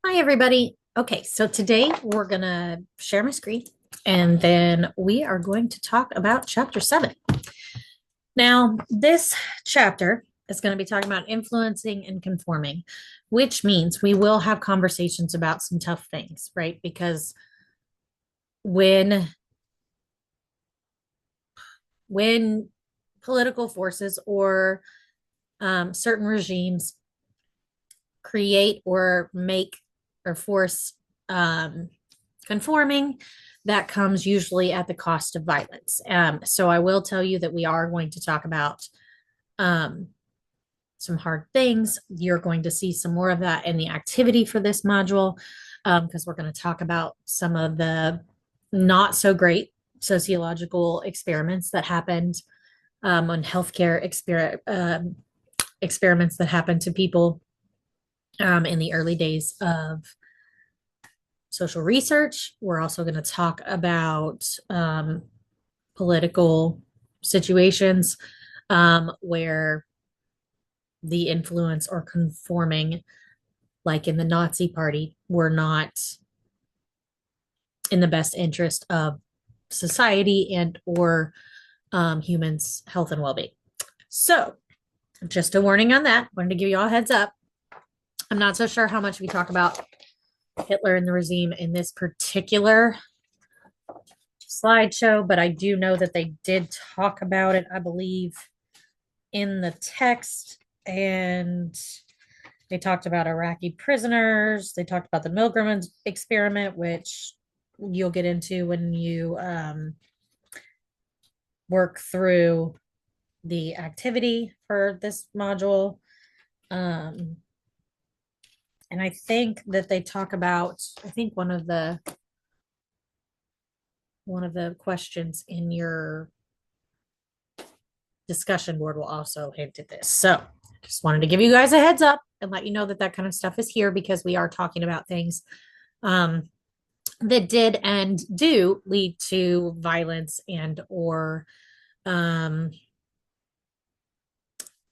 Hi, everybody. Okay, so today we're going to share my screen and then we are going to talk about chapter 7. Now, this chapter is going to be talking about influencing and conforming, which means we will have conversations about some tough things, right? Because when when political forces or certain regimes create or make or force um, conforming, that comes usually at the cost of violence. So I will tell you that we are going to talk about um, some hard things. You're going to see some more of that in the activity for this module because we're going to talk about some of the not so great sociological experiments that happened on healthcare experiments that happened to people in the early days of social research. We're also going to talk about political situations where the influence or conforming, like in the Nazi Party, were not in the best interest of society and or humans' health and well-being. So, just a warning on that. Wanted to give you all a heads up. I'm not so sure how much we talk about Hitler and the regime in this particular slideshow, but I do know that they did talk about it, I believe, in the text. And they talked about Iraqi prisoners. They talked about the Milgram experiment, which you'll get into when you work through the activity for this module. Um, and I think that they talk about, I think one of the questions in your discussion board will also hint at this. So just wanted to give you guys a heads up and let you know that that kind of stuff is here because we are talking about things um, that did and do lead to violence and or um,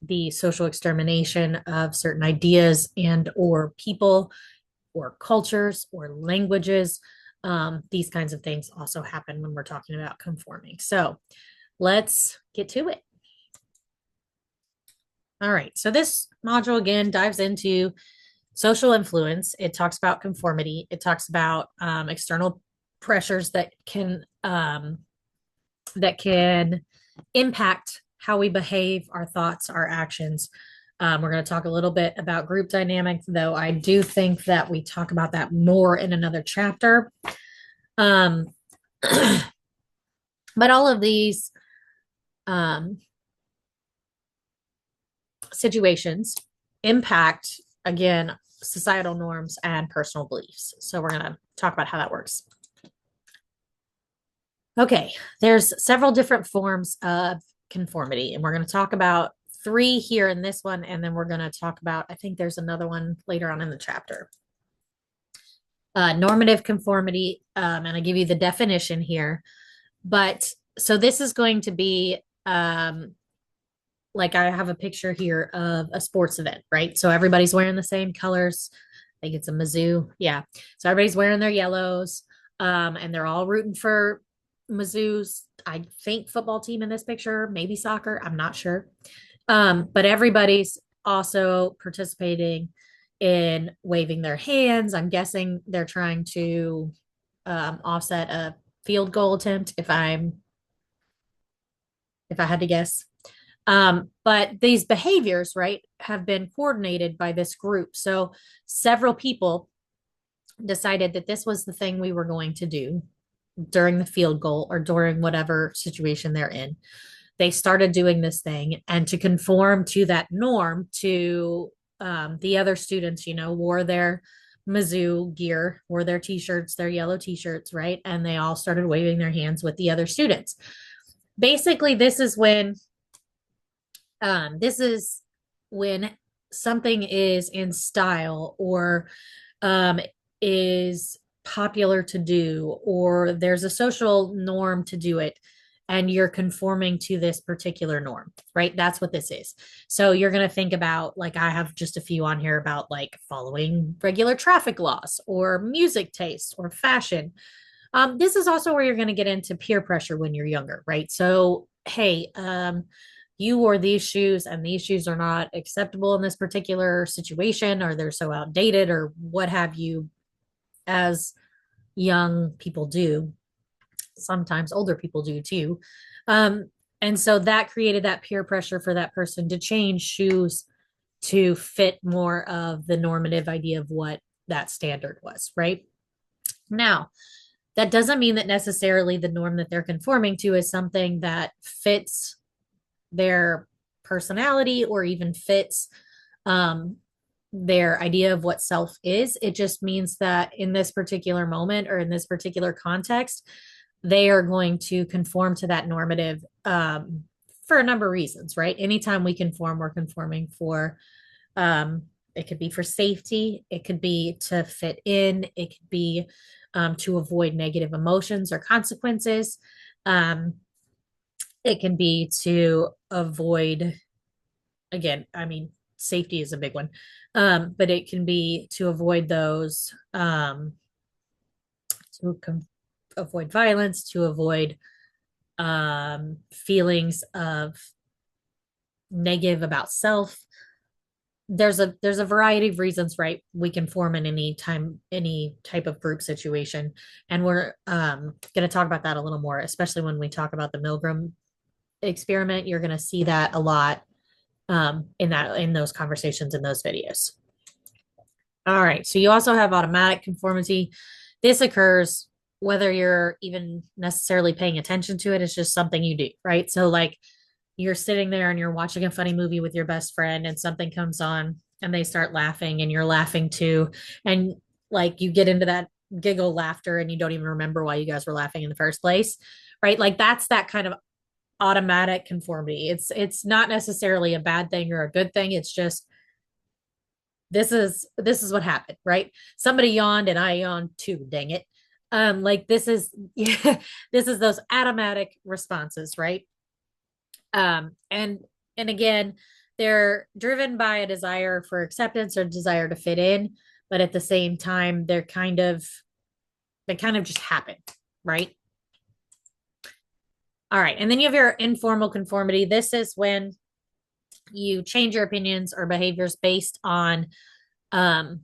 the social extermination of certain ideas and or people or cultures or languages. These kinds of things also happen when we're talking about conforming. So let's get to it. All right. So this module again dives into social influence. It talks about conformity. It talks about external pressures that can impact how we behave, our thoughts, our actions. We're going to talk a little bit about group dynamics, though I do think that we talk about that more in another chapter. Um, but all of these um, situations impact, again, societal norms and personal beliefs. So we're going to talk about how that works. Okay, there's several different forms of conformity, and we're going to talk about three here in this one, and then we're going to talk about, I think there's another one later on in the chapter. Normative conformity, and I give you the definition here. But so this is going to be like I have a picture here of a sports event, right? So everybody's wearing the same colors. I think it's a Mizzou. Yeah. So everybody's wearing their yellows, and they're all rooting for Mizzou's, I think, football team in this picture, maybe soccer. I'm not sure. But everybody's also participating in waving their hands. I'm guessing they're trying to offset a field goal attempt if I had to guess. But these behaviors, right, have been coordinated by this group. So several people decided that this was the thing we were going to do during the field goal or during whatever situation they're in. They started doing this thing, and to conform to that norm, to the other students, wore their Mizzou gear, wore their t-shirts, their yellow t-shirts, right? And they all started waving their hands with the other students. Basically, this is when something is in style or is popular to do, or there's a social norm to do it. and you're conforming to this particular norm, right? That's what this is. So you're going to think about, like, I have just a few on here about like following regular traffic laws or music taste or fashion. This is also where you're going to get into peer pressure when you're younger, right? So, hey, you wore these shoes and these shoes are not acceptable in this particular situation, or they're so outdated, or what have you, as young people do. Sometimes older people do too. Um, and so that created that peer pressure for that person to change shoes to fit more of the normative idea of what that standard was, right? Now, that doesn't mean that necessarily the norm that they're conforming to is something that fits their personality or even fits um, their idea of what self is. It just means that in this particular moment or in this particular context, they are going to conform to that normative for a number of reasons, right? Anytime we conform, we're conforming for um, it could be for safety, it could be to fit in, it could be to avoid negative emotions or consequences. Um, it can be to avoid, again, I mean, safety is a big one, but it can be to avoid those, to avoid violence, to avoid feelings of negative about self. There's a variety of reasons, right? We can form in any type of group situation, and we're going to talk about that a little more, especially when we talk about the Milgram experiment. You're going to see that a lot in those conversations in those videos. All right, so you also have automatic conformity. This occurs whether you're even necessarily paying attention to it. It's just something you do, right? So like you're sitting there and you're watching a funny movie with your best friend and something comes on and they start laughing and you're laughing too, and like you get into that giggle laughter and you don't even remember why you guys were laughing in the first place, right? Like that's that kind of automatic conformity. It's not necessarily a bad thing or a good thing. It's just this is what happened, right? Somebody yawned and I yawned too, dang it. Like this is yeah, this is those automatic responses, right? And again, they're driven by a desire for acceptance or desire to fit in, but at the same time, they kind of just happen, right? All right. And then you have your informal conformity. This is when you change your opinions or behaviors based on um,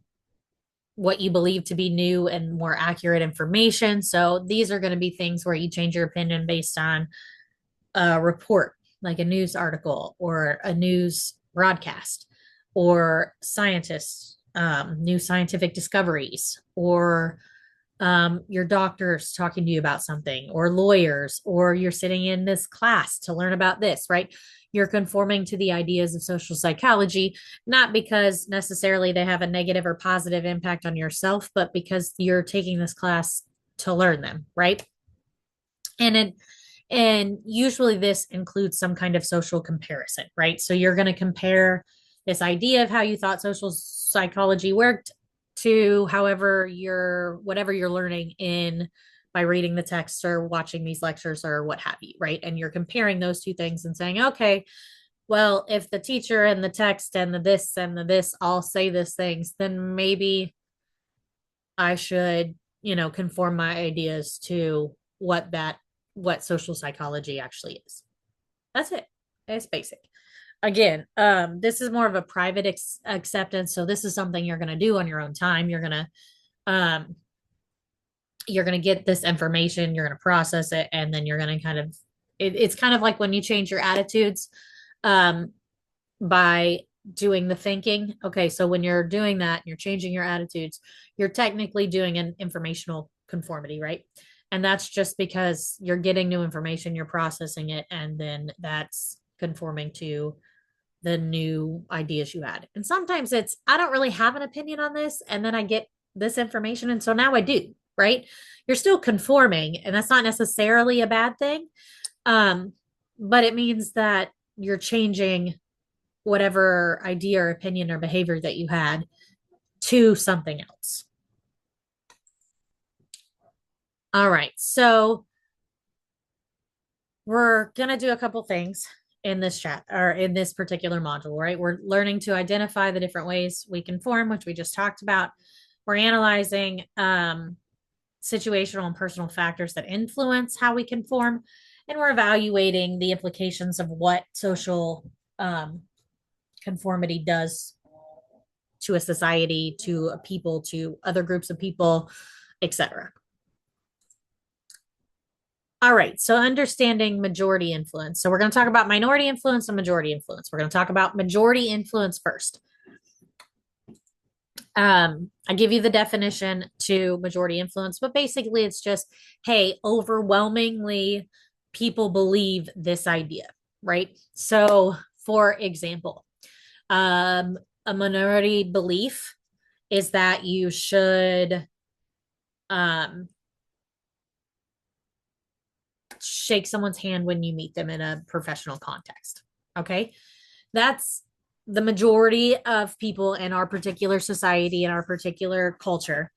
what you believe to be new and more accurate information. So these are going to be things where you change your opinion based on a report, like a news article or a news broadcast, or scientists, new scientific discoveries, or your doctors talking to you about something, or lawyers, or you're sitting in this class to learn about this, right? You're conforming to the ideas of social psychology, not because necessarily they have a negative or positive impact on yourself, but because you're taking this class to learn them, right? And it, and usually this includes some kind of social comparison, right? So you're going to compare this idea of how you thought social psychology worked to however you're whatever you're learning in by reading the text or watching these lectures or what have you, right? And you're comparing those two things and saying, okay, well, if the teacher and the text and the this and the this all say these things, then maybe I should, conform my ideas to what social psychology actually is. That's it. It's basic. Again, this is more of a private acceptance. So this is something you're going to do on your own time. Um, you're going to get this information, you're going to process it, and then you're going to it's kind of like when you change your attitudes, um, by doing the thinking. Okay, so when you're doing that, you're changing your attitudes, you're technically doing an informational conformity, right? And that's just because you're getting new information, you're processing it, and then that's conforming to the new ideas you had. And sometimes it's, I don't really have an opinion on this, and then I get this information, and so now I do, right? You're still conforming, and that's not necessarily a bad thing. Um, but it means that you're changing whatever idea or opinion or behavior that you had to something else. All right. So We're going to do a couple things in this chat or in this particular module, right? We're learning to identify the different ways we conform, which we just talked about. We're analyzing situational and personal factors that influence how we conform, and we're evaluating the implications of what social conformity does to a society, to a people, to other groups of people, etc. All right, so understanding majority influence. So we're going to talk about minority influence and majority influence. We're going to talk about majority influence first. I give you the definition to majority influence, but basically it's just, hey, overwhelmingly people believe this idea, right? So, for example, a minority belief is that you should um, shake someone's hand when you meet them in a professional context. Okay. That's the majority of people in our particular society, in our particular culture,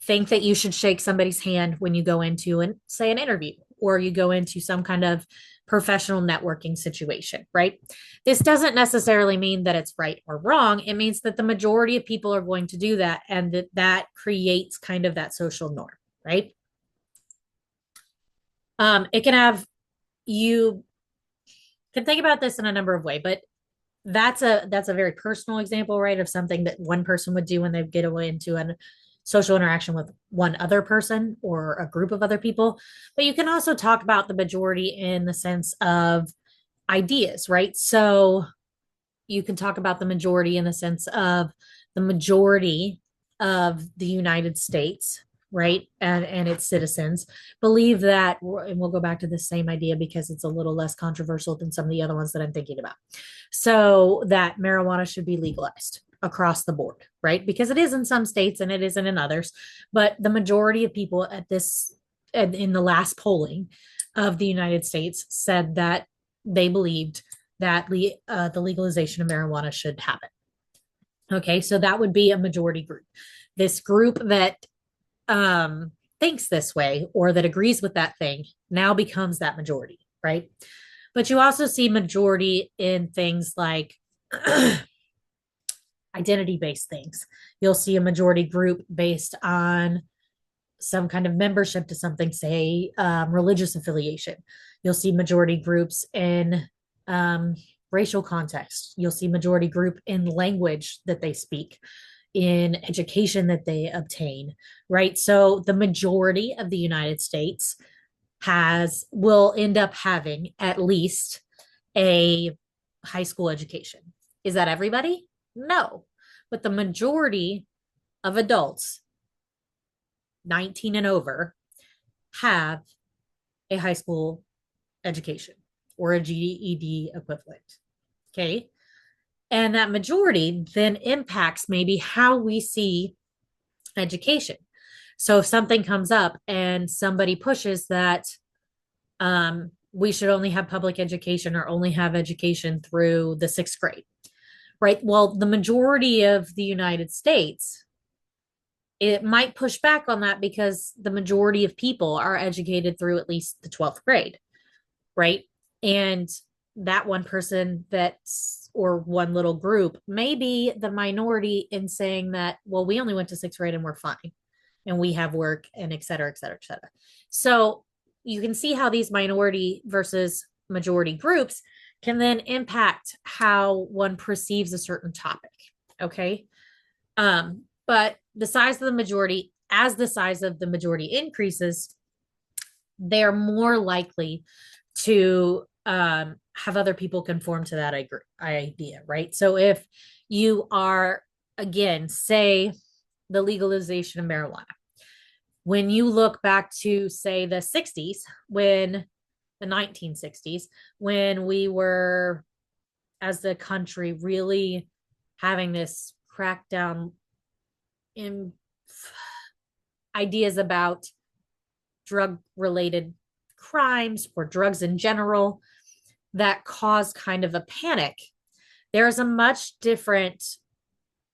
think that you should shake somebody's hand when you go into and say an interview or you go into some kind of professional networking situation, right? This doesn't necessarily mean that it's right or wrong. It means that the majority of people are going to do that and that creates kind of that social norm, right? It can have you can think about this in a number of ways, but that's a very personal example, right, of something that one person would do when they get away into a social interaction with one other person or a group of other people. But you can also talk about the majority in the sense of ideas, right? So you can talk about the majority in the sense of the majority of the United States, right, and its citizens believe that, and we'll go back to the same idea because it's a little less controversial than some of the other ones that I'm thinking about. So that marijuana should be legalized across the board, right? Because it is in some states and it isn't in others, but the majority of people at this in the last polling of the United States said that they believed that the legalization of marijuana should happen. Okay, so that would be a majority group. This group that thinks this way or that agrees with that thing now becomes that majority, right? But you also see majority in things like identity based things. You'll see a majority group based on some kind of membership to something, say religious affiliation. You'll see majority groups in um, racial context. You'll see majority group in language that they speak, in education that they obtain, right? So the majority of the United States will end up having at least a high school education. Is that everybody? No. But the majority of adults 19 and over have a high school education or a GED equivalent. Okay. And that majority then impacts maybe how we see education. So if something comes up and somebody pushes that we should only have public education or only have education through the sixth grade, right? Well, the majority of the United States, it might push back on that because the majority of people are educated through at least the 12th grade, right? And that one person that's or one little group may be the minority in saying that, well, we only went to sixth grade and we're fine and we have work and et cetera, et cetera, et cetera. So you can see how these minority versus majority groups can then impact how one perceives a certain topic. Okay. But the size of the majority, as the size of the majority increases, they're more likely to have other people conform to that idea, right? So if you are, again, say the legalization of marijuana, when you look back to, say, the 60s, when the 1960s, when we were, as the country, really having this crackdown in ideas about drug related crimes or drugs in general that caused kind of a panic, there's a much different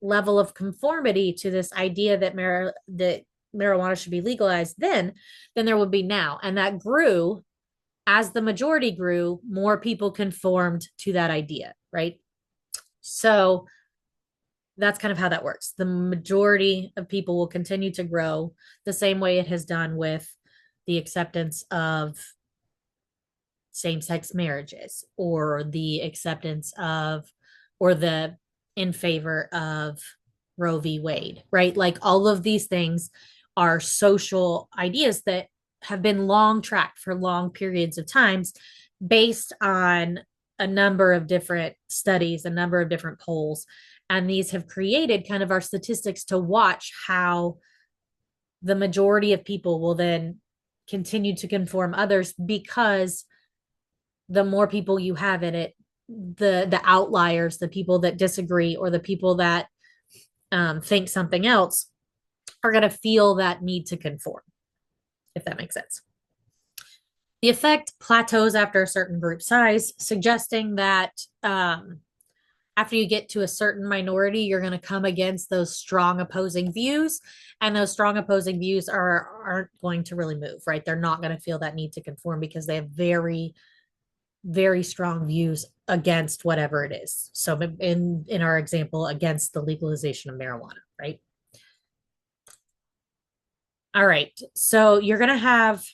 level of conformity to this idea that marijuana should be legalized then than there would be now. And that grew As the majority grew, more people conformed to that idea, right? So that's kind of how that works. The majority of people will continue to grow the same way it has done with the acceptance of same sex marriages or the acceptance of or the in favor of Roe v. Wade, right? Like all of these things are social ideas that have been long tracked for long periods of times based on a number of different studies, a number of different polls. And these have created kind of our statistics to watch how the majority of people will then continue to conform others because the more people you have in it, the outliers, the people that disagree or the people that think something else are going to feel that need to conform, if that makes sense. The effect plateaus after a certain group size, suggesting that after you get to a certain minority, you're going to come against those strong opposing views, and those strong opposing views aren't going to really move, right? They're not going to feel that need to conform because they have very strong views against whatever it is. So in our example, against the legalization of marijuana, right? All right. So you're going to have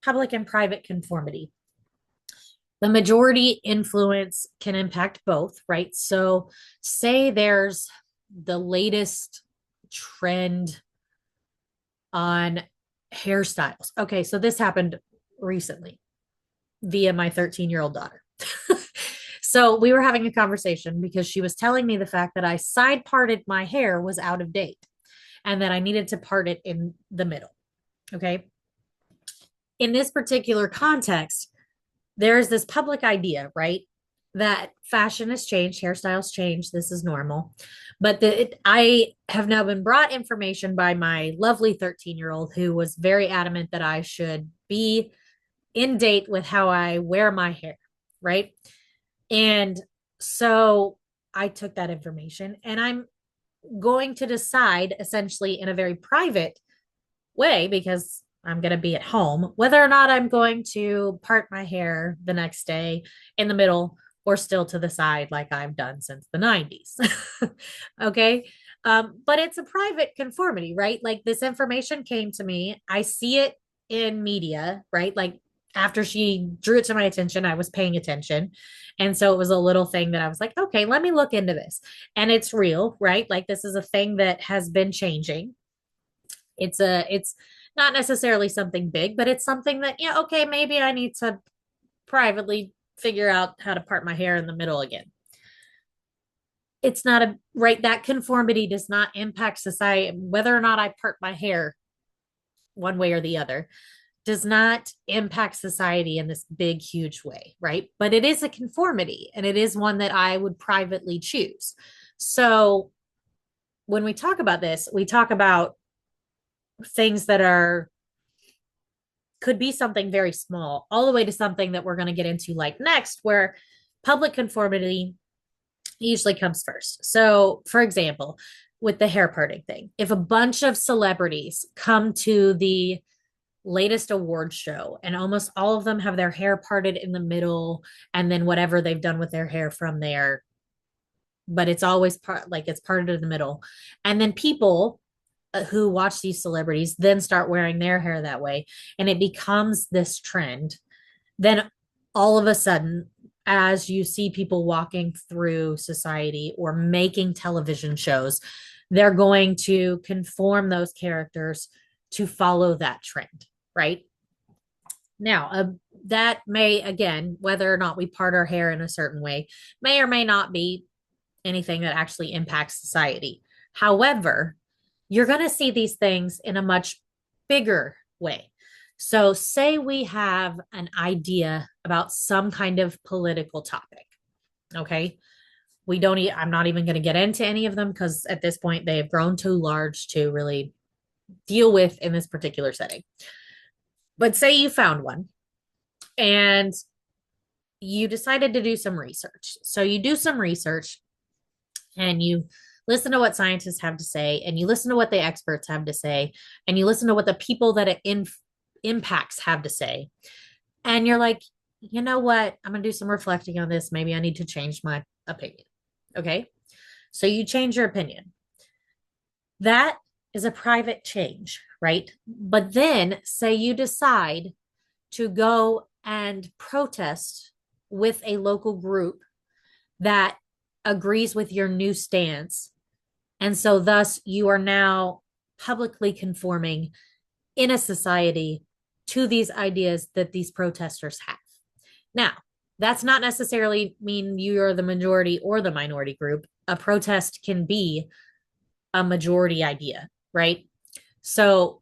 public and private conformity. The majority influence can impact both, right? So say there's the latest trend on hairstyles. Okay, so this happened recently via my 13-year-old daughter. So we were having a conversation because she was telling me the fact that I side parted my hair was out of date and that I needed to part it in the middle. Okay. In this particular context, there's this public idea, right? That fashion has changed, hairstyles change, this is normal. But I have now been brought information by my lovely 13-year-old who was very adamant that I should be in date with how I wear my hair, right? And so I took that information and I'm going to decide essentially in a very private way because I'm going to be at home whether or not I'm going to part my hair the next day in the middle or still to the side like I've done since the 90s. Okay. But it's a private conformity, right? Like this information came to me. I see it in media, right? Like after she drew it to my attention, I was paying attention. And so it was a little thing that I was like, okay, let me look into this. And it's real, right? Like this is a thing that has been changing. It's not necessarily something big, but it's something that, yeah, okay, maybe I need to privately figure out how to part my hair in the middle again. It's not a right, that conformity does not impact society. Whether or not I part my hair one way or the other does not impact society in this big, huge way, right? But it is a conformity and it is one that I would privately choose. So when we talk about this, we talk about things that are could be something very small all the way to something that we're going to get into like next where public conformity usually comes first. So for example, with the hair parting thing, if a bunch of celebrities come to the latest award show and almost all of them have their hair parted in the middle and then whatever they've done with their hair from there, but it's always like it's parted in the middle, and then people who watch these celebrities then start wearing their hair that way and it becomes this trend, then all of a sudden as you see people walking through society or making television shows, they're going to conform those characters to follow that trend, right? Now, that may, again, whether or not we part our hair in a certain way, may or may not be anything that actually impacts society. However, you're going to see these things in a much bigger way. So, say we have an idea about some kind of political topic. Okay. We don't, I'm not even going to get into any of them because at this point they have grown too large to really deal with in this particular setting. But say you found one and you decided to do some research. So, you do some research and you listen to what scientists have to say and you listen to what the experts have to say and you listen to what the people that it impacts have to say, And you're like, you know what? I'm going to do some reflecting on this. Maybe I need to change my opinion. Okay. So you change your opinion. That is a private change, right? But then say you decide to go and protest with a local group that agrees with your new stance. And so, thus, you are now publicly conforming in a society to these ideas that these protesters have. Now, that's not necessarily mean you're the majority or the minority group. A protest can be a majority idea, right? So,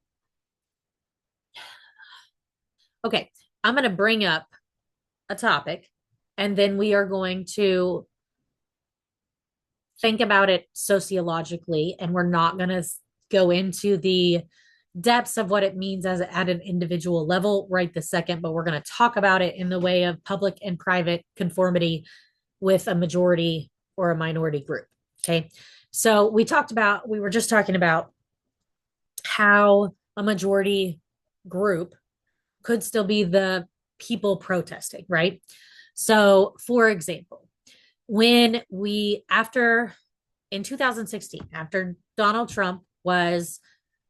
okay, I'm going to bring up a topic and then we are going to think about it sociologically, and we're not going to go into the depths of what it means as at an individual level right this second, but we're going to talk about it in the way of public and private conformity with a majority or a minority group. Okay. So we were just talking about how a majority group could still be the people protesting, right? So, for example, when we, after in 2016, after Donald Trump was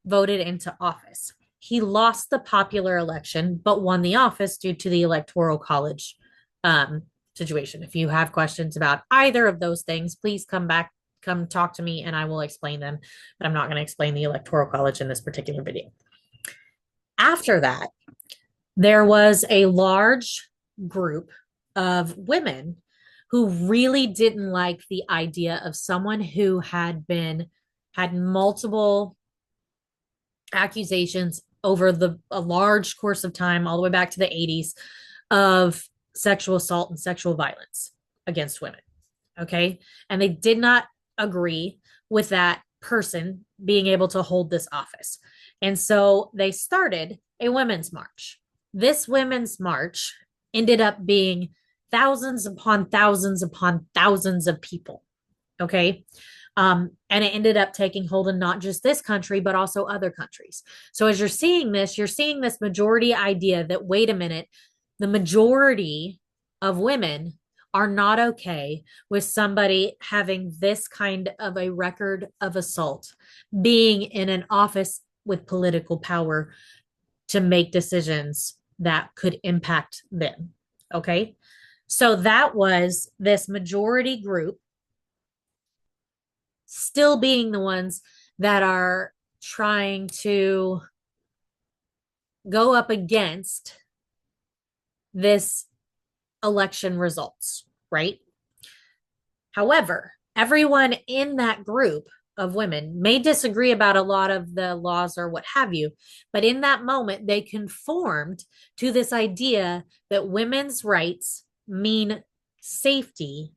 voted into office, he lost the popular election, but won the office due to the electoral college um, situation. If you have questions about either of those things, please come talk to me and I will explain them. But I'm not going to explain the electoral college in this particular video. After that, there was a large group of women who really didn't like the idea of someone who had multiple accusations over a large course of time all the way back to the 80s of sexual assault and sexual violence against women. Okay. And they did not agree with that person being able to hold this office. And so they started a women's march. This women's march ended up being thousands upon thousands upon thousands of people. Okay. And it ended up taking hold in not just this country, but also other countries. So as you're seeing this majority idea that, wait a minute, the majority of women are not okay with somebody having this kind of a record of assault, being in an office with political power to make decisions that could impact them. Okay. So that was this majority group still being the ones that are trying to go up against this election results, right? However, everyone in that group of women may disagree about a lot of the laws or what have you, but in that moment, they conformed to this idea that women's rights mean safety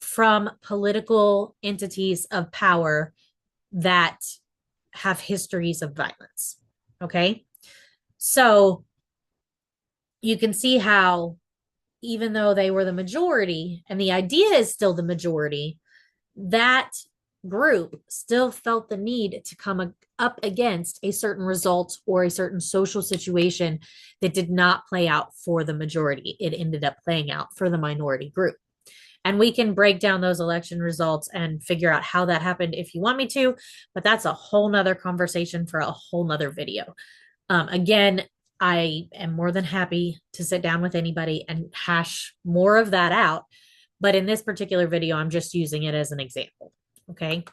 from political entities of power that have histories of violence. Okay. So you can see how, even though they were the majority and the idea is still the majority, that group still felt the need to come up against a certain result or a certain social situation that did not play out for the majority. It ended up playing out for the minority group. And we can break down those election results and figure out how that happened if you want me to, but that's a whole nother conversation for a whole nother video. Again, I am more than happy to sit down with anybody and hash more of that out. But in this particular video, I'm just using it as an example. Okay.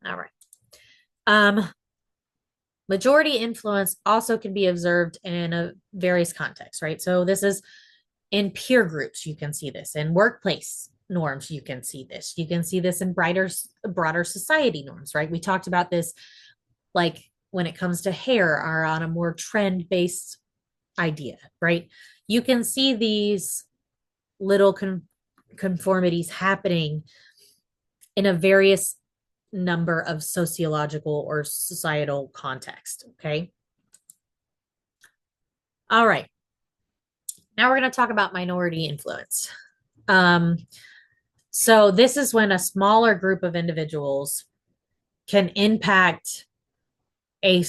All right. Majority influence also can be observed in a various contexts, right? So this is in peer groups, you can see this. In workplace norms, you can see this. You can see this in broader society norms, right? We talked about this, like when it comes to hair, are on a more trend-based idea, right? You can see these little conformities happening in a various number of sociological or societal context. Okay. All right. Now we're going to talk about minority influence. So this is when a smaller group of individuals can impact a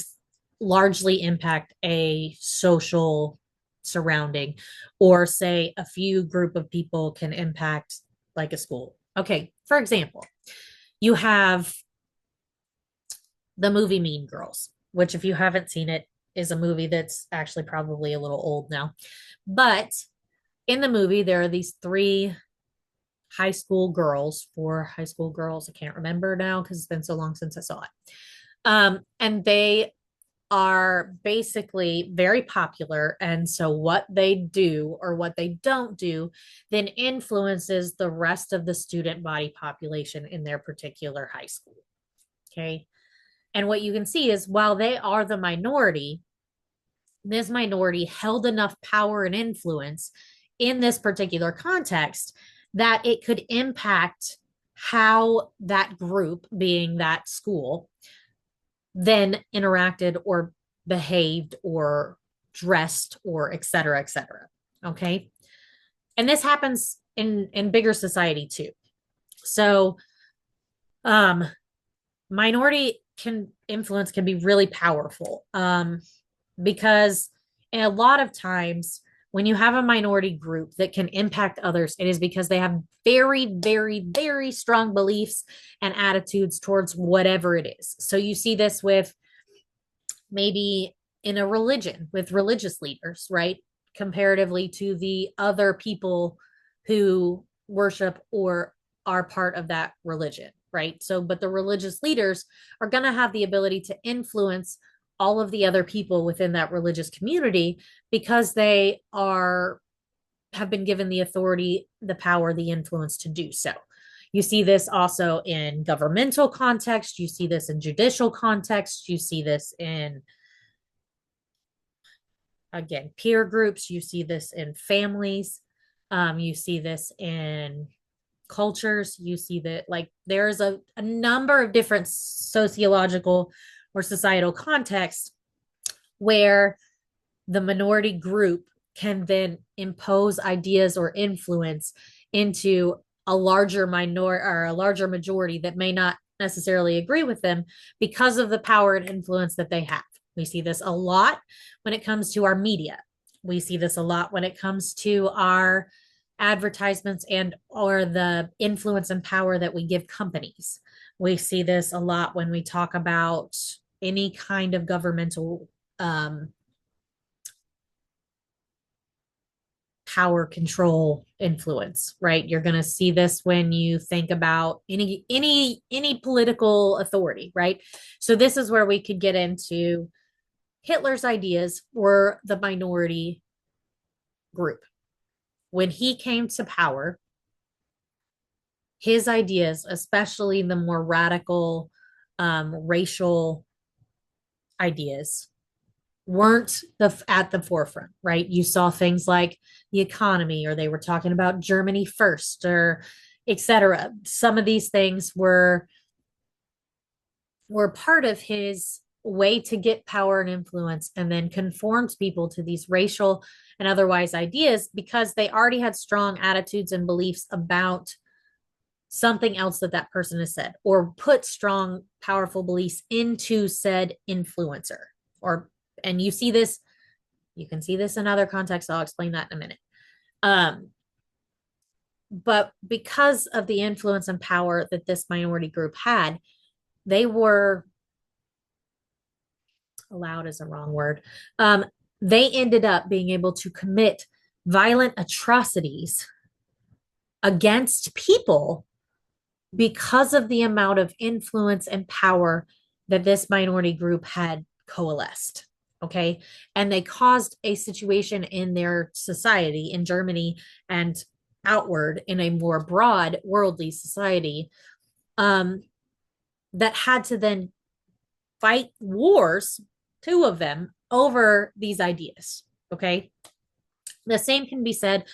largely impact a social surrounding, or say a few group of people can impact like a school. Okay, for example, you have the movie Mean Girls, which, if you haven't seen it, is a movie that's actually probably a little old now. But in the movie, there are these three high school girls, four high school girls. I can't remember now because it's been so long since I saw it. And they are basically very popular. And so, what they do or what they don't do then influences the rest of the student body population in their particular high school. Okay. And what you can see is while they are the minority, this minority held enough power and influence in this particular context that it could impact how that group, being that school, then interacted or behaved or dressed or et cetera, et cetera. Okay. And this happens in bigger society too. So um minority can influence can be really powerful. Because a lot of times when you have a minority group that can impact others, it is because they have very, very, very strong beliefs and attitudes towards whatever it is. So you see this with maybe in a religion with religious leaders, right? Comparatively to the other people who worship or are part of that religion, right? So, but the religious leaders are going to have the ability to influence all of the other people within that religious community because they are have been given the authority, the power, the influence to do so. You see this also in governmental context. You see this in judicial context. You see this in, again, peer groups. You see this in families. You see this in cultures. You see that, like, there's a number of different sociological or societal contexts where the minority group can then impose ideas or influence into a larger minor or a larger majority that may not necessarily agree with them because of the power and influence that they have. We see this a lot when it comes to our media. We see this a lot when it comes to our advertisements and or the influence and power that we give companies. We see this a lot when we talk about any kind of governmental power, control, influence, right? You're going to see this when you think about any political authority, right? So this is where we could get into Hitler's ideas were the minority group. When he came to power, his ideas, especially the more radical racial ideas, weren't at the forefront, right? You saw things like the economy, or they were talking about Germany first, or etc. Some of these things were part of his way to get power and influence and then conformed people to these racial and otherwise ideas because they already had strong attitudes and beliefs about something else that that person has said, or put strong powerful beliefs into said influencer. Or and you see this, you can see this in other contexts. I'll explain that in a minute. But because of the influence and power that this minority group had, they were allowed is a wrong word. They ended up being able to commit violent atrocities against people because of the amount of influence and power that this minority group had coalesced. Okay. And they caused a situation in their society in Germany and outward in a more broad worldly society that had to then fight wars, two of them, over these ideas. Okay. The same can be said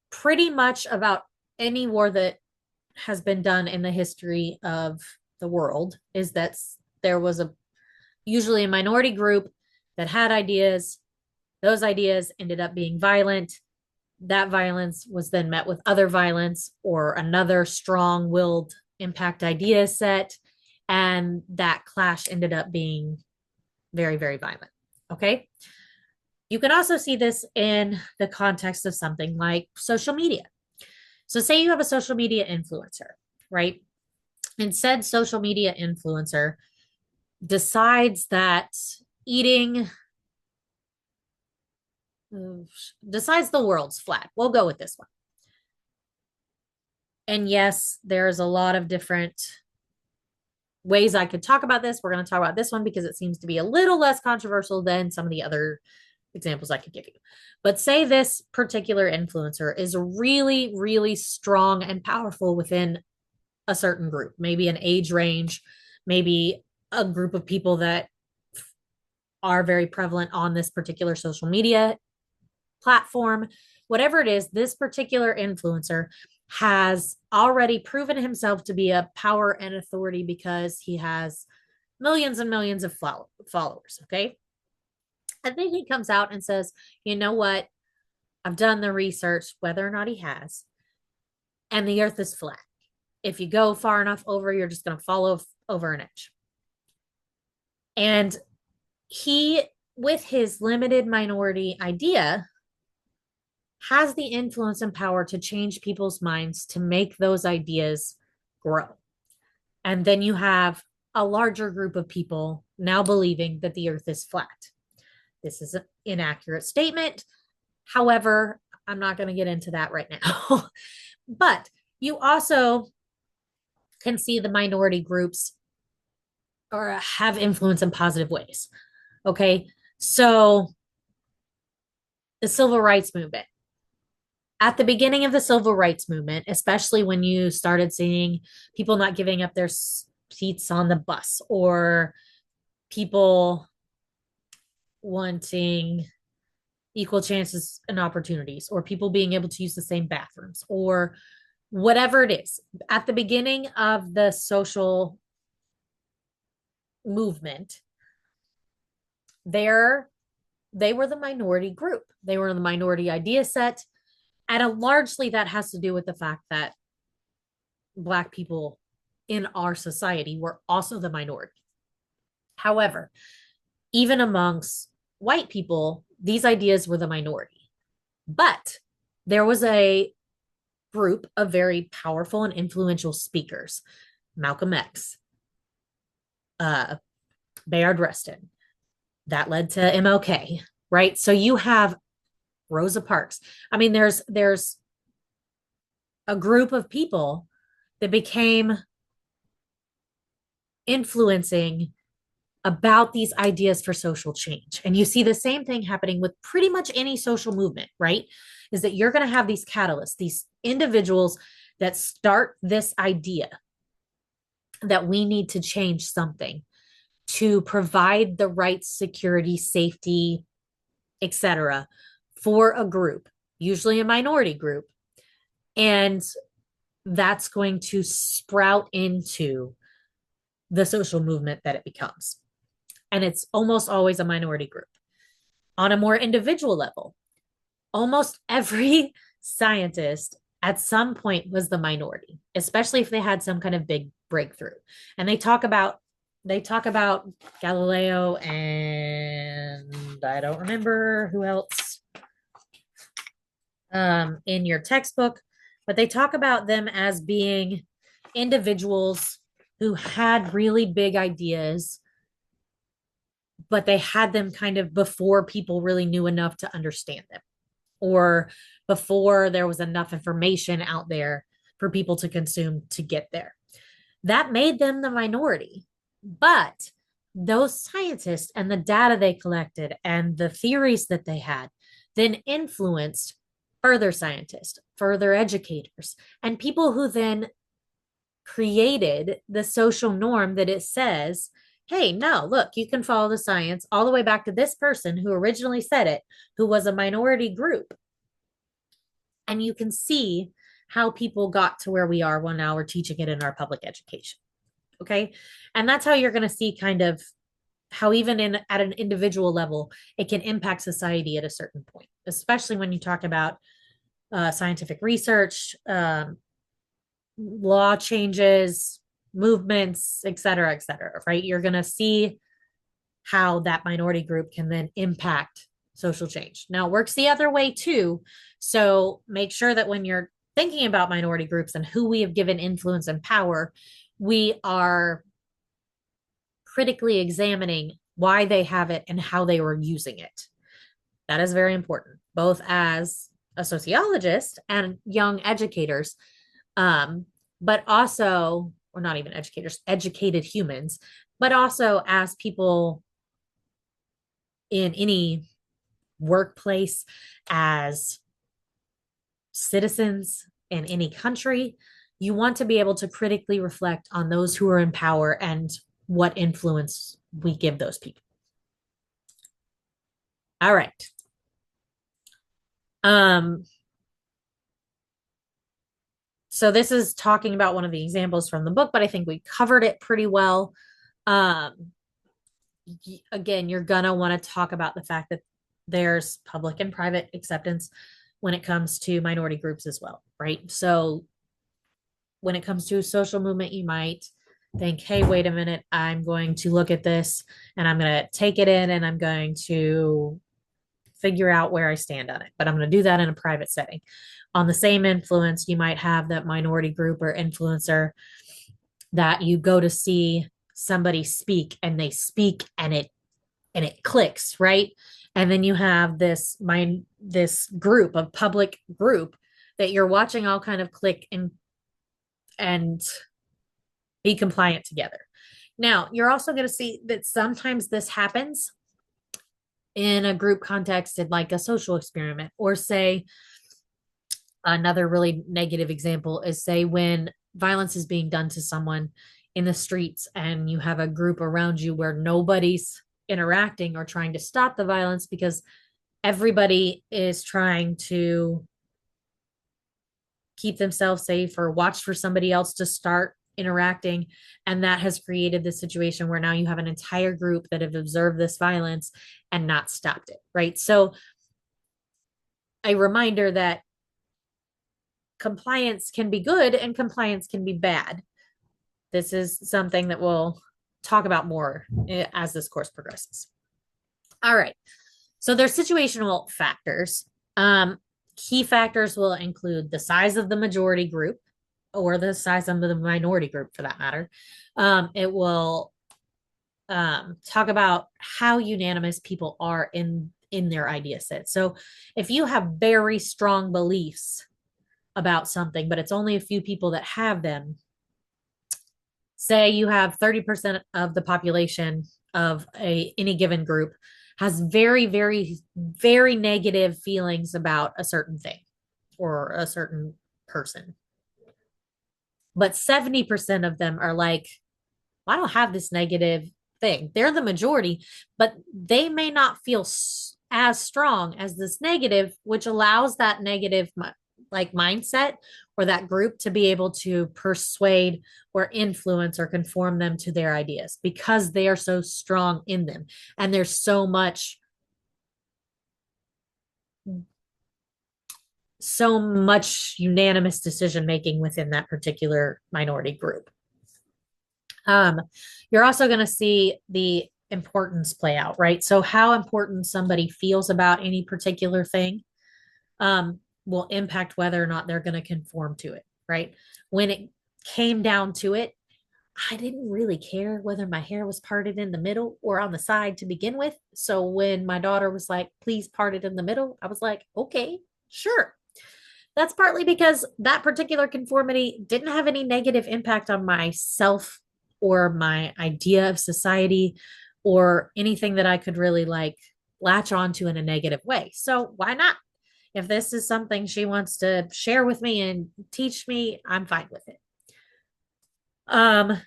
pretty much about any war that has been done in the history of the world, is that there was usually a minority group that had ideas. Those ideas ended up being violent. That violence was then met with other violence or another strong-willed impact idea set, and that clash ended up being very, very violent. Okay. You can also see this in the context of something like social media. So, say you have a social media influencer, right? And said social media influencer decides that eating decides the world's flat. We'll go with this one. And yes, there's a lot of different ways I could talk about this. We're going to talk about this one because it seems to be a little less controversial than some of the other examples I could give you. But say this particular influencer is really, really strong and powerful within a certain group, maybe an age range, maybe a group of people that are very prevalent on this particular social media platform, whatever it is, this particular influencer has already proven himself to be a power and authority because he has millions and millions of followers. Okay. And then he comes out and says, you know what? I've done the research, whether or not he has, and the earth is flat. If you go far enough over, you're just going to fall over an edge. And he, with his limited minority idea, has the influence and power to change people's minds to make those ideas grow. And then you have a larger group of people now believing that the earth is flat. This is an inaccurate statement. However, I'm not going to get into that right now. But you also can see the minority groups or have influence in positive ways. Okay. So the civil rights movement. At the beginning of the civil rights movement, especially when you started seeing people not giving up their seats on the bus or people wanting equal chances and opportunities or people being able to use the same bathrooms or whatever it is, at the beginning of the social movement, there they were the minority group. They were the minority idea set. And largely that has to do with the fact that Black people in our society were also the minority. However, even amongst white people, these ideas were the minority. But there was a group of very powerful and influential speakers: Malcolm X, uh, Bayard Rustin. That led to MLK, right? So you have Rosa Parks. I mean, there's a group of people that became influencing about these ideas for social change. And you see the same thing happening with pretty much any social movement, right? Is that you're going to have these catalysts, these individuals that start this idea that we need to change something to provide the right security, safety, etc. for a group, usually a minority group. And that's going to sprout into the social movement that it becomes. And it's almost always a minority group. On a more individual level, almost every scientist at some point was the minority, especially if they had some kind of big breakthrough. And they talk about Galileo and I don't remember who else in your textbook, but they talk about them as being individuals who had really big ideas, but they had them kind of before people really knew enough to understand them or before there was enough information out there for people to consume to get there. That made them the minority. But those scientists and the data they collected and the theories that they had then influenced further scientists, further educators, and people who then created the social norm that it says, hey, no, look, you can follow the science all the way back to this person who originally said it, who was a minority group. And you can see how people got to where we are when now we're teaching it in our public education. Okay. And that's how you're going to see kind of how even in at an individual level, it can impact society at a certain point, especially when you talk about scientific research, law changes, movements, et cetera, right? You're going to see how that minority group can then impact social change. Now, it works the other way too. So make sure that when you're thinking about minority groups and who we have given influence and power, we are critically examining why they have it and how they were using it. That is very important, both as a sociologist and young educators, but also, or not even educators, educated humans, but also as people in any workplace, as citizens in any country. You want to be able to critically reflect on those who are in power and what influence we give those people. All right. Um, so this is talking about one of the examples from the book, but I think we covered it pretty well. Um, again, you're gonna want to talk about the fact that there's public and private acceptance when it comes to minority groups as well, right? So when it comes to a social movement, you might think, hey, wait a minute, I'm going to look at this and I'm going to take it in and I'm going to figure out where I stand on it. But I'm going to do that in a private setting. On the same influence, you might have that minority group or influencer that you go to see somebody speak and they speak and it clicks, right? And then you have this group of public group that you're watching all kind of click and be compliant together. Now, you're also going to see that sometimes this happens in a group context in like a social experiment, or say another really negative example is say when violence is being done to someone in the streets and you have a group around you where nobody's interacting or trying to stop the violence because everybody is trying to keep themselves safe or watch for somebody else to start interacting. And that has created this situation where now you have an entire group that have observed this violence and not stopped it, right? So, a reminder that compliance can be good and compliance can be bad. This is something that we'll talk about more as this course progresses. All right. So, there's situational factors. Key factors will include the size of the majority group or the size of the minority group for that matter. It will talk about how unanimous people are in their idea set. So if you have very strong beliefs about something, but it's only a few people that have them, say you have 30% of the population of any given group has very, very, very negative feelings about a certain thing or a certain person. But 70% of them are like, well, I don't have this negative thing. They're the majority, but they may not feel as strong as this negative, which allows that negative like mindset or that group to be able to persuade or influence or conform them to their ideas because they are so strong in them. And there's so much unanimous decision making within that particular minority group. Um, you're also going to see the importance play out, right? So, how important somebody feels about any particular thing will impact whether or not they're going to conform to it, right? When it came down to it, I didn't really care whether my hair was parted in the middle or on the side to begin with. So, when my daughter was like, please part it in the middle, I was like, okay, sure. That's partly because that particular conformity didn't have any negative impact on myself or my idea of society or anything that I could really like latch onto in a negative way. So why not? If this is something she wants to share with me and teach me, I'm fine with it. Um,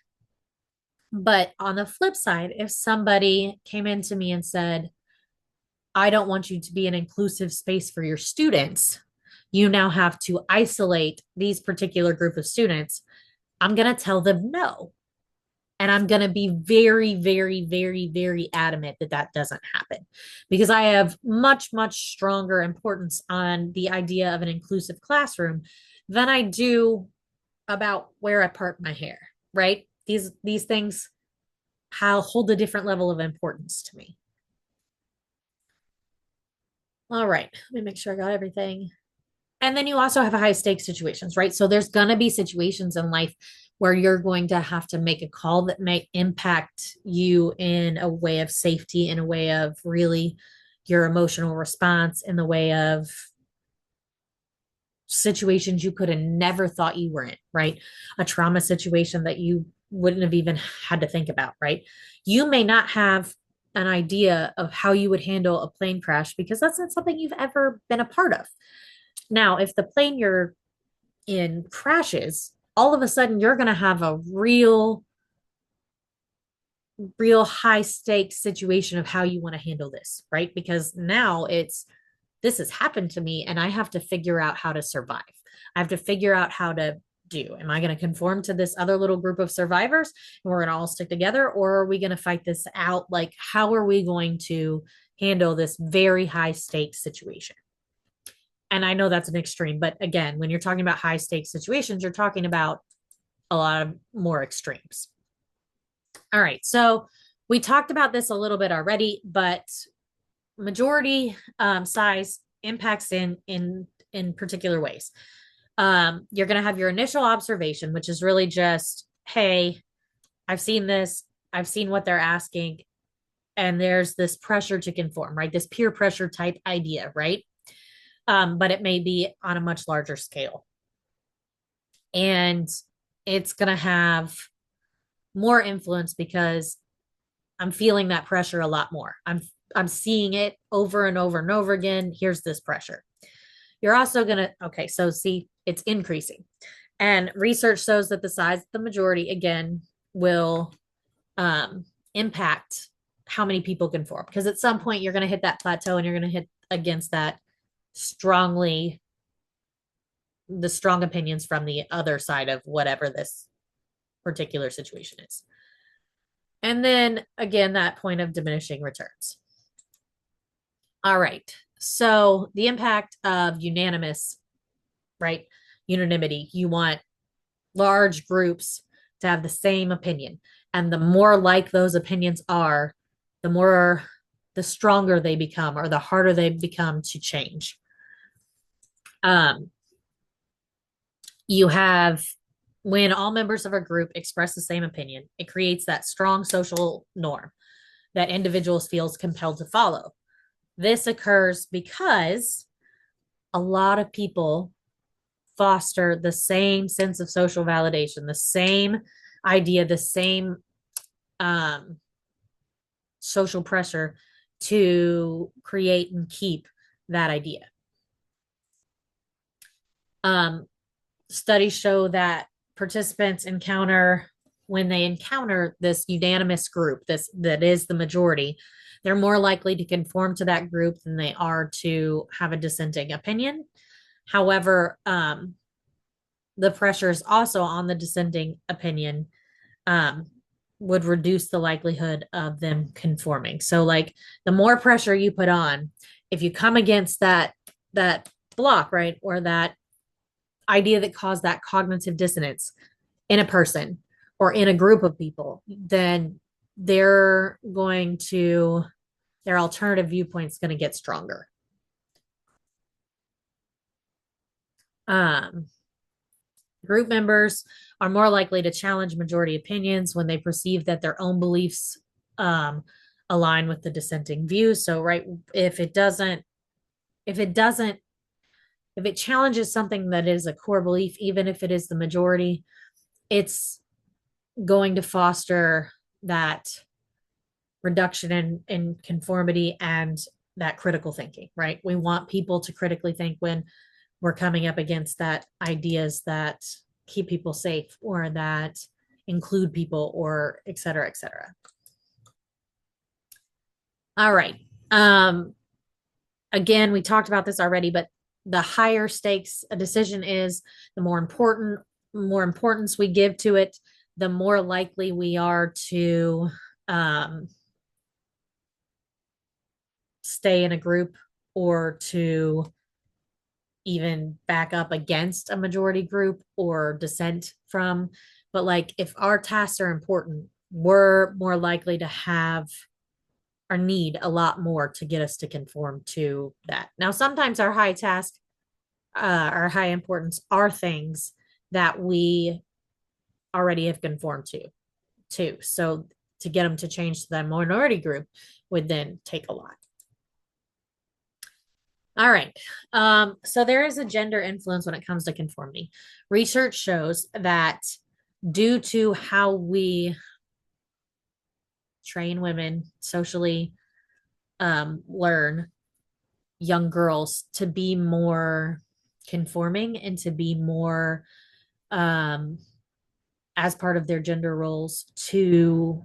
but on the flip side, if somebody came into me and said, I don't want you to be an inclusive space for your students, you now have to isolate these particular group of students. I'm going to tell them no. And I'm going to be very, very, very, very adamant that that doesn't happen because I have much, much stronger importance on the idea of an inclusive classroom than I do about where I part my hair, right? These things how hold a different level of importance to me. All right, let me make sure I got everything. And then you also have high stakes situations, right? So there's going to be situations in life where you're going to have to make a call that may impact you in a way of safety, in a way of really your emotional response, in the way of situations you could have never thought you were in, right? A trauma situation that you wouldn't have even had to think about, right? You may not have an idea of how you would handle a plane crash because that's not something you've ever been a part of. Now, if the plane you're in crashes, all of a sudden you're going to have a real high stakes situation of how you want to handle this, right? Because now this has happened to me and I have to figure out how to survive. I have to figure out how to do. Am I going to conform to this other little group of survivors and we're going to all stick together? Or are we going to fight this out? Like, how are we going to handle this very high stakes situation? And I know that's an extreme, but again, when you're talking about high stakes situations, you're talking about a lot of more extremes. All right. So we talked about this a little bit already, but majority size impacts in particular ways. You're going to have your initial observation, which is really just, hey, I've seen this, I've seen what they're asking, and there's this pressure to conform, right? This peer pressure type idea, right? But it may be on a much larger scale. And it's going to have more influence because I'm feeling that pressure a lot more. I'm seeing it over and over and over again. Here's this pressure. You're also going to okay, so see it's increasing. And research shows that the size of the majority again will impact how many people conform because at some point you're going to hit that plateau and you're going to hit against that strongly the strong opinions from the other side of whatever this particular situation is. And then again, that point of diminishing returns. All right. So the impact of unanimous, right? Unanimity. You want large groups to have the same opinion. And the more like those opinions are, the stronger they become or the harder they become to change. Um, you have when all members of a group express the same opinion, it creates that strong social norm that individuals feels compelled to follow. This occurs because a lot of people foster the same sense of social validation, the same idea, the same um, social pressure to create and keep that idea. Um, Studies show that participants encounter when they encounter this unanimous group, this that is the majority, they're more likely to conform to that group than they are to have a dissenting opinion. However, the pressures also on the dissenting opinion um, would reduce the likelihood of them conforming. So, like the more pressure you put on, if you come against that block, right, or that idea that caused that cognitive dissonance in a person or in a group of people, then they're going to their alternative viewpoint's going to get stronger. Um, Group members are more likely to challenge majority opinions when they perceive that their own beliefs um, align with the dissenting views. So, right, if it doesn't, if it challenges something that is a core belief, even if it is the majority, it's going to foster that reduction in conformity and that critical thinking, right? We want people to critically think when we're coming up against that ideas that keep people safe or that include people or et cetera, et cetera. All right. Again, we talked about this already, but the higher stakes a decision is, the more importance we give to it, the more likely we are to stay in a group or to even back up against a majority group or dissent from. But like if our tasks are important, we're more likely to have or need a lot more to get us to conform to that. Now, sometimes our high task, our high importance are things that we already have conformed to, too. So to get them to change to that minority group would then take a lot. All right. So there is a gender influence when it comes to conformity. Research shows that due to how we train women socially, learn young girls to be more conforming and to be more, um, as part of their gender roles, to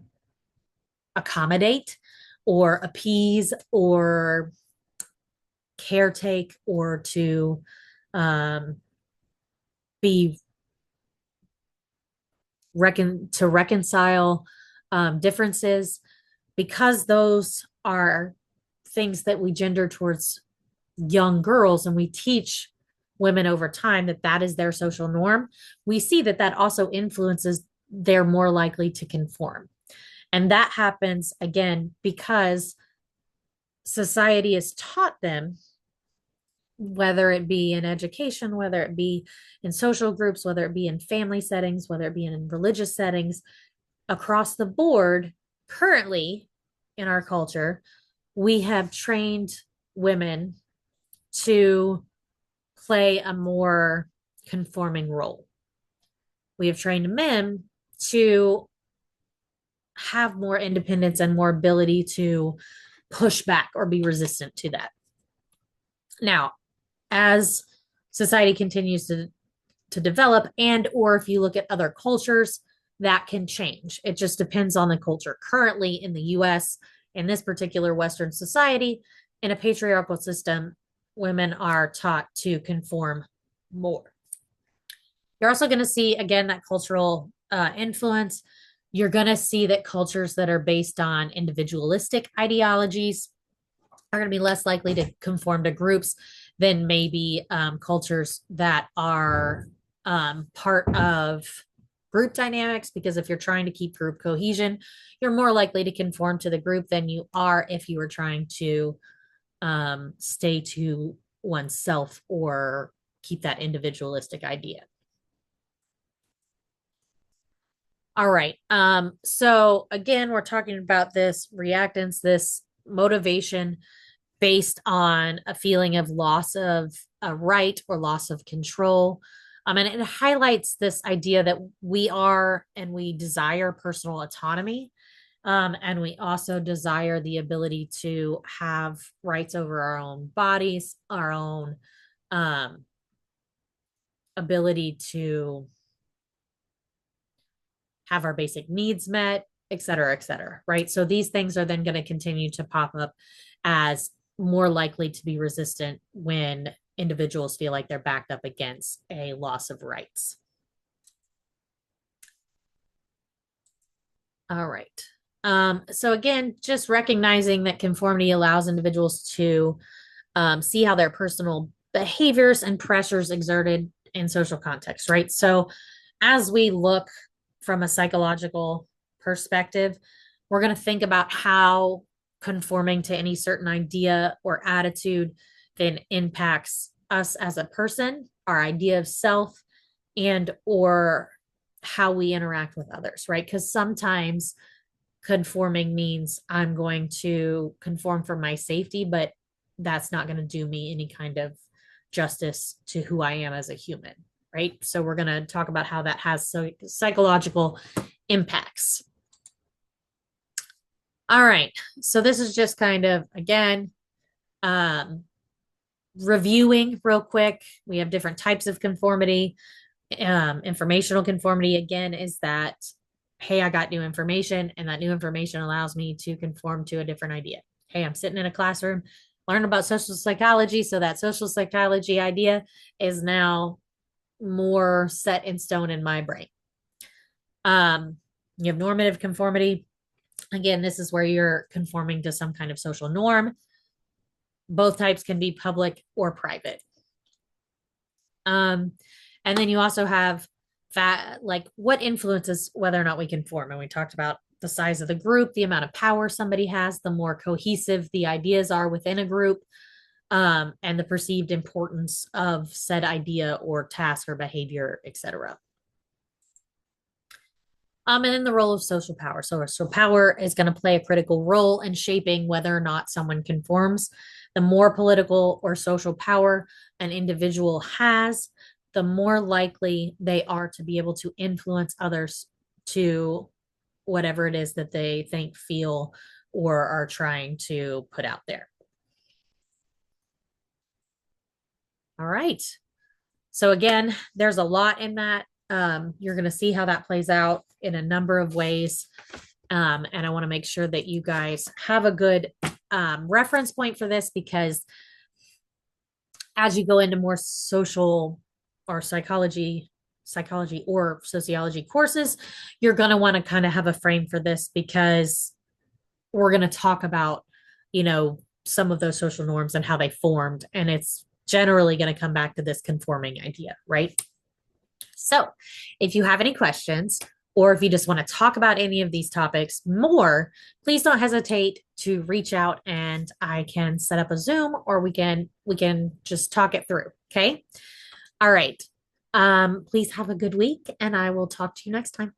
accommodate or appease or caretake or to, um, be to reconcile, differences, because those are things that we gender towards young girls and we teach women over time that that is their social norm. We see that that also influences, they're more likely to conform. And that happens again because society has taught them, whether it be in education, whether it be in social groups, whether it be in family settings, whether it be in religious settings, across the board, currently in our culture, we have trained women to play a more conforming role. We have trained men to have more independence and more ability to push back or be resistant to that. Now, as society continues to develop, and or if you look at other cultures, that can change. It just depends on the culture. Currently in the US, in this particular Western society, in a patriarchal system, women are taught to conform more. You're also going to see, again, that cultural, influence. You're going to see that cultures that are based on individualistic ideologies are going to be less likely to conform to groups than maybe, cultures that are, part of group dynamics. Because if you're trying to keep group cohesion, you're more likely to conform to the group than you are if you were trying to, stay to oneself or keep that individualistic idea. All right. So again, we're talking about this reactance, this motivation based on a feeling of loss of a right or loss of control. And it highlights this idea that we are and we desire personal autonomy. And we also desire the ability to have rights over our own bodies, our own, um, ability to have our basic needs met, et cetera, right? So these things are then going to continue to pop up as more likely to be resistant when individuals feel like they're backed up against a loss of rights. All right. So again, just recognizing that conformity allows individuals to, see how their personal behaviors and pressures exerted in social context, right? So as we look from a psychological perspective, we're going to think about how conforming to any certain idea or attitude then impacts us as a person, our idea of self, and or how we interact with others, right? Because sometimes conforming means I'm going to conform for my safety, but that's not going to do me any kind of justice to who I am as a human, right? So we're going to talk about how that has psychological impacts. All right. So this is just kind of, again, um, reviewing real quick. We have different types of conformity. Informational conformity, again, is that, hey, I got new information, and that new information allows me to conform to a different idea. Hey, I'm sitting in a classroom, learn about social psychology. So that social psychology idea is now more set in stone in my brain. You have normative conformity. Again, this is where you're conforming to some kind of social norm. Both types can be public or private. And then you also have like what influences whether or not we conform. And we talked about the size of the group, the amount of power somebody has, the more cohesive the ideas are within a group, and the perceived importance of said idea or task or behavior, etc. And then the role of social power. So power is going to play a critical role in shaping whether or not someone conforms. The more political or social power an individual has, the more likely they are to be able to influence others to whatever it is that they think, feel, or are trying to put out there. All right. So again, there's a lot in that. You're going to see how that plays out in a number of ways. And I want to make sure that you guys have a good reference point for this, because as you go into more social or psychology or sociology courses, you're going to want to kind of have a frame for this, because we're going to talk about, some of those social norms and how they formed. And it's generally going to come back to this conforming idea, right? So if you have any questions, or if you just want to talk about any of these topics more, please don't hesitate to reach out, and I can set up a Zoom, or we can just talk it through. Okay. All right. Please have a good week, and I will talk to you next time.